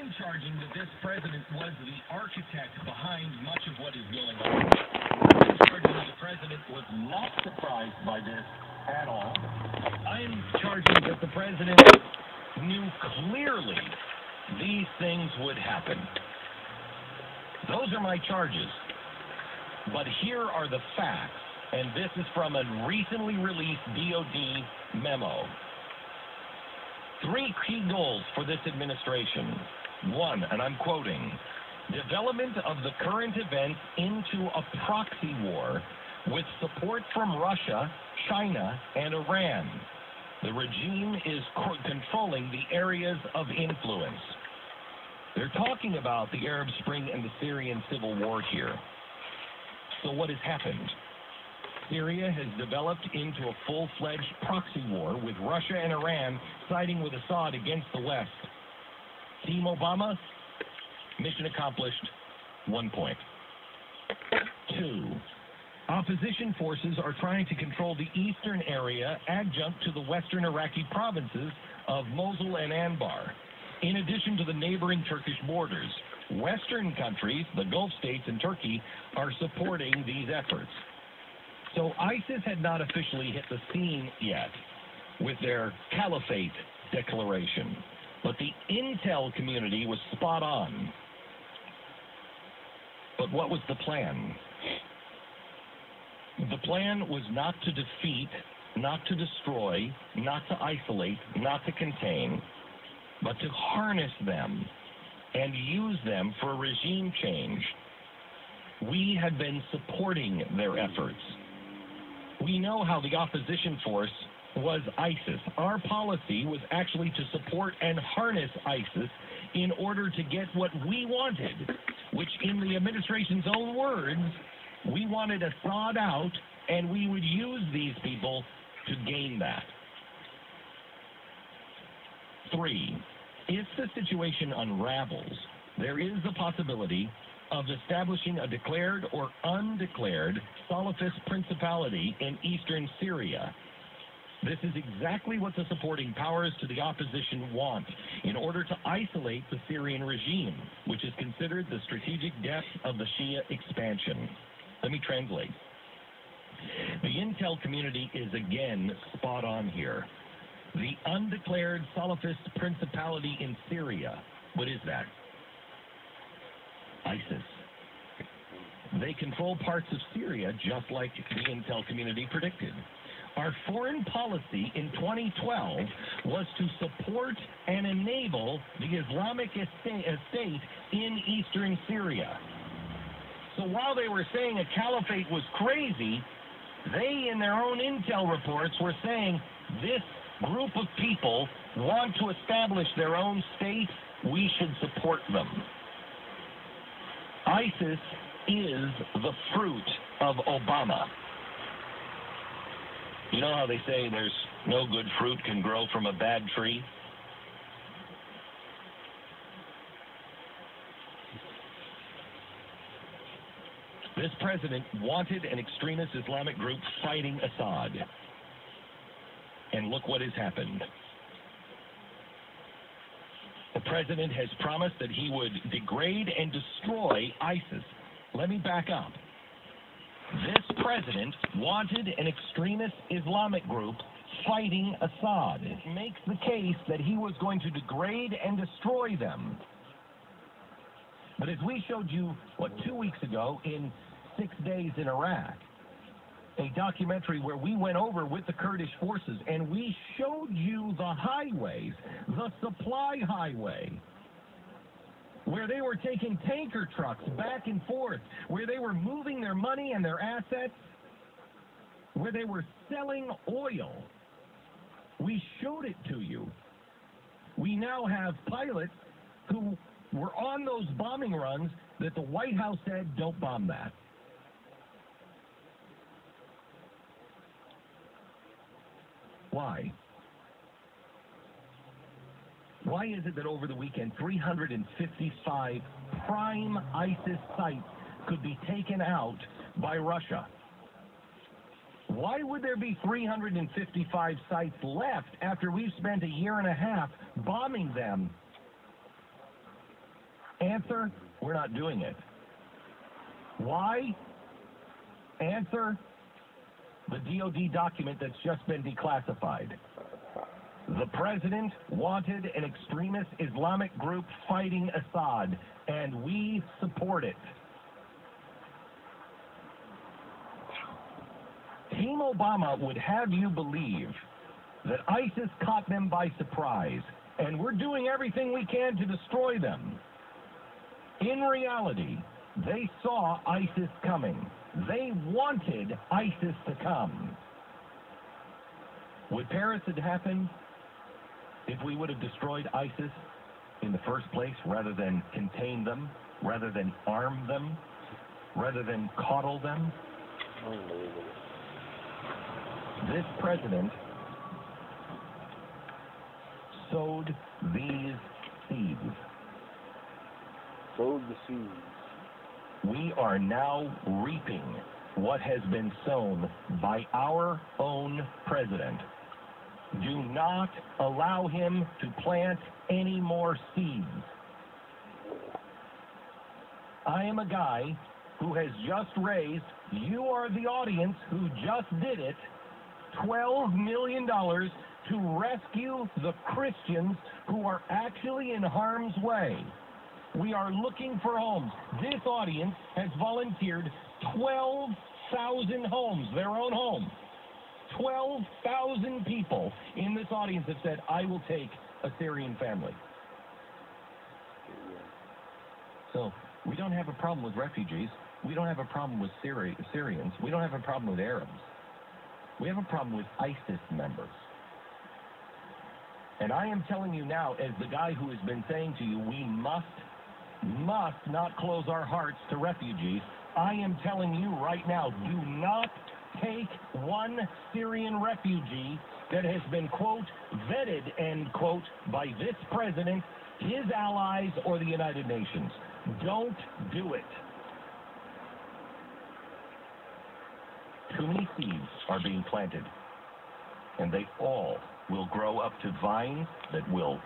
I'm charging that this president was the architect behind much of what is going on. I'm charging that the president was not surprised by this at all. I'm charging that the president knew clearly these things would happen. Those are my charges. But here are the facts, and this is from a recently released DOD memo. 3 key goals for this administration. 1, and I'm quoting, development of the current events into a proxy war with support from Russia, China, and Iran. The regime is controlling the areas of influence. They're talking about the Arab Spring and the Syrian civil war here. So what has happened? Syria has developed into a full-fledged proxy war with Russia and Iran siding with Assad against the West. Team Obama, mission accomplished, 1 point. 2, opposition forces are trying to control the eastern area adjunct to the western Iraqi provinces of Mosul and Anbar, in addition to the neighboring Turkish borders. Western countries, the Gulf states and Turkey, are supporting these efforts. So ISIS had not officially hit the scene yet with their caliphate declaration, but the intel community was spot on. But what was the plan? The plan was not to defeat, not to destroy, not to isolate, not to contain, but to harness them and use them for a regime change. We had been supporting their efforts. We know how the opposition force was ISIS. Our policy was actually to support and harness ISIS in order to get what we wanted, which in the administration's own words, we wanted Assad out, and we would use these people to gain that. 3, if the situation unravels, there is the possibility of establishing a declared or undeclared Salafist principality in eastern Syria. This is exactly what the supporting powers to the opposition want in order to isolate the Syrian regime, which is considered the strategic depth of the Shia expansion. Let me translate. The intel community is again spot on here. The undeclared Salafist principality in Syria, what is that? ISIS. They control parts of Syria just like the intel community predicted. Our foreign policy in 2012 was to support and enable the Islamic state in eastern Syria. So while they were saying a caliphate was crazy, they in their own intel reports were saying this group of people want to establish their own state, we should support them. ISIS is the fruit of Obama. You know how they say there's no good fruit can grow from a bad tree? This president wanted an extremist Islamic group fighting Assad. And look what has happened. The president has promised that he would degrade and destroy ISIS. Let me back up. This president wanted an extremist Islamic group fighting Assad. It makes the case that he was going to degrade and destroy them. But as we showed you, 2 weeks ago in 6 Days in Iraq, a documentary where we went over with the Kurdish forces and we showed you the highways, the supply highway, where they were taking tanker trucks back and forth, where they were moving their money and their assets, where they were selling oil. We showed it to you. We now have pilots who were on those bombing runs that the White House said, don't bomb that. Why? Why is it that over the weekend 355 prime ISIS sites could be taken out by Russia? Why would there be 355 sites left after we've spent a year and a half bombing them? Answer, we're not doing it. Why? Answer, the DOD document that's just been declassified. The president wanted an extremist Islamic group fighting Assad, and we support it. Team Obama would have you believe that ISIS caught them by surprise, and we're doing everything we can to destroy them. In reality, they saw ISIS coming. They wanted ISIS to come. Would Paris have happened if we would have destroyed ISIS in the first place rather than contain them, rather than arm them, rather than coddle them? This president sowed these seeds. Sowed the seeds. We are now reaping what has been sown by our own president. Do not allow him to plant any more seeds. I am a guy who has just raised, you are the audience who just did it, $12 million to rescue the Christians who are actually in harm's way. We are looking for homes. This audience has volunteered 12,000 homes, their own homes. 12,000 people in this audience have said, I will take a Syrian family. So we don't have a problem with refugees. We don't have a problem with Syrians. We don't have a problem with Arabs. We have a problem with ISIS members. And I am telling you now, as the guy who has been saying to you, we must not close our hearts to refugees. I am telling you right now, do not take one Syrian refugee that has been, quote, vetted, end quote, by this president, his allies, or the United Nations. Don't do it. Too many seeds are being planted, and they all will grow up to vines that will